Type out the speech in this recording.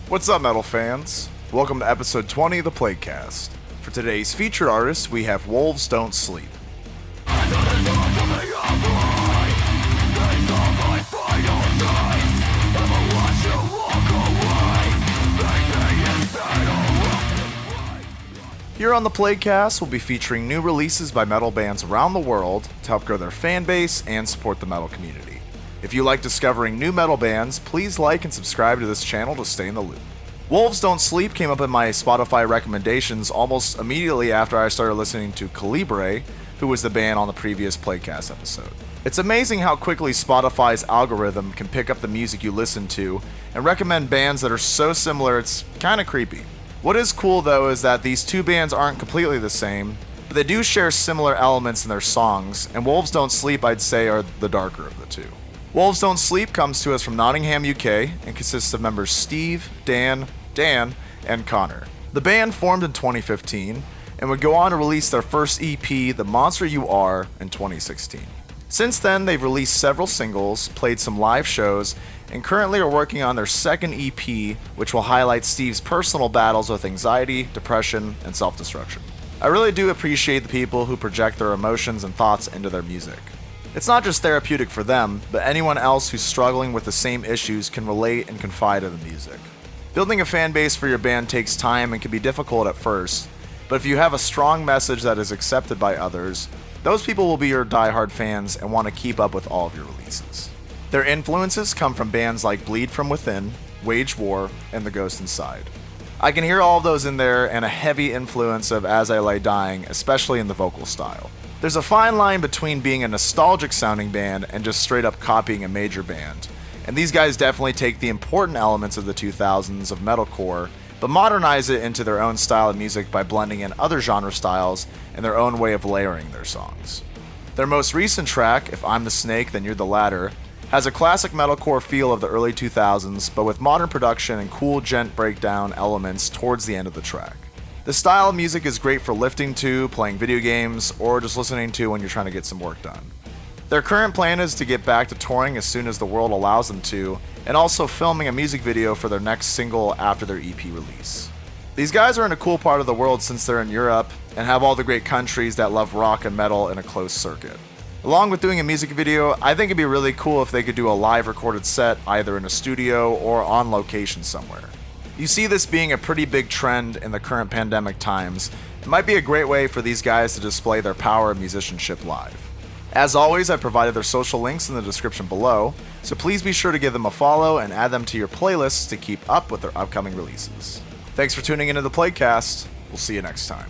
What's up, metal fans? Welcome to episode 20 of the Playcast. For today's featured artist, we have Wolves Don't Sleep. Here on the Playcast, we'll be featuring new releases by metal bands around the world to help grow their fan base and support the metal community. If you like discovering new metal bands, please like and subscribe to this channel to stay in the loop. Wolves Don't Sleep came up in my Spotify recommendations almost immediately after I started listening to Calibre, who was the band on the previous Playcast episode. It's amazing how quickly Spotify's algorithm can pick up the music you listen to and recommend bands that are so similar it's kinda creepy. What is cool though is that these two bands aren't completely the same, but they do share similar elements in their songs, and Wolves Don't Sleep I'd say are the darker of the two. Wolves Don't Sleep comes to us from Nottingham UK and consists of members Steve, Dan, and Connor. The band formed in 2015 and would go on to release their first EP, The Monster You Are, in 2016. Since then, they've released several singles, played some live shows, and currently are working on their second EP, which will highlight Steve's personal battles with anxiety, depression, and self-destruction. I really do appreciate the people who project their emotions and thoughts into their music. It's not just therapeutic for them, but anyone else who's struggling with the same issues can relate and confide in the music. Building a fan base for your band takes time and can be difficult at first, but if you have a strong message that is accepted by others, those people will be your die-hard fans and want to keep up with all of your releases. Their influences come from bands like Bleed From Within, Wage War, and The Ghost Inside. I can hear all of those in there and a heavy influence of As I Lay Dying, especially in the vocal style. There's a fine line between being a nostalgic sounding band and just straight up copying a major band, and these guys definitely take the important elements of the 2000s of metalcore, but modernize it into their own style of music by blending in other genre styles and their own way of layering their songs. Their most recent track, If I'm the Snake, Then You're the Ladder, has a classic metalcore feel of the early 2000s, but with modern production and cool gent breakdown elements towards the end of the track. The style of music is great for lifting to, playing video games, or just listening to when you're trying to get some work done. Their current plan is to get back to touring as soon as the world allows them to, and also filming a music video for their next single after their EP release. These guys are in a cool part of the world since they're in Europe, and have all the great countries that love rock and metal in a closed circuit. Along with doing a music video, I think it'd be really cool if they could do a live recorded set either in a studio or on location somewhere. You see this being a pretty big trend in the current pandemic times. It might be a great way for these guys to display their power of musicianship live. As always, I've provided their social links in the description below, so please be sure to give them a follow and add them to your playlists to keep up with their upcoming releases. Thanks for tuning into the Playcast. We'll see you next time.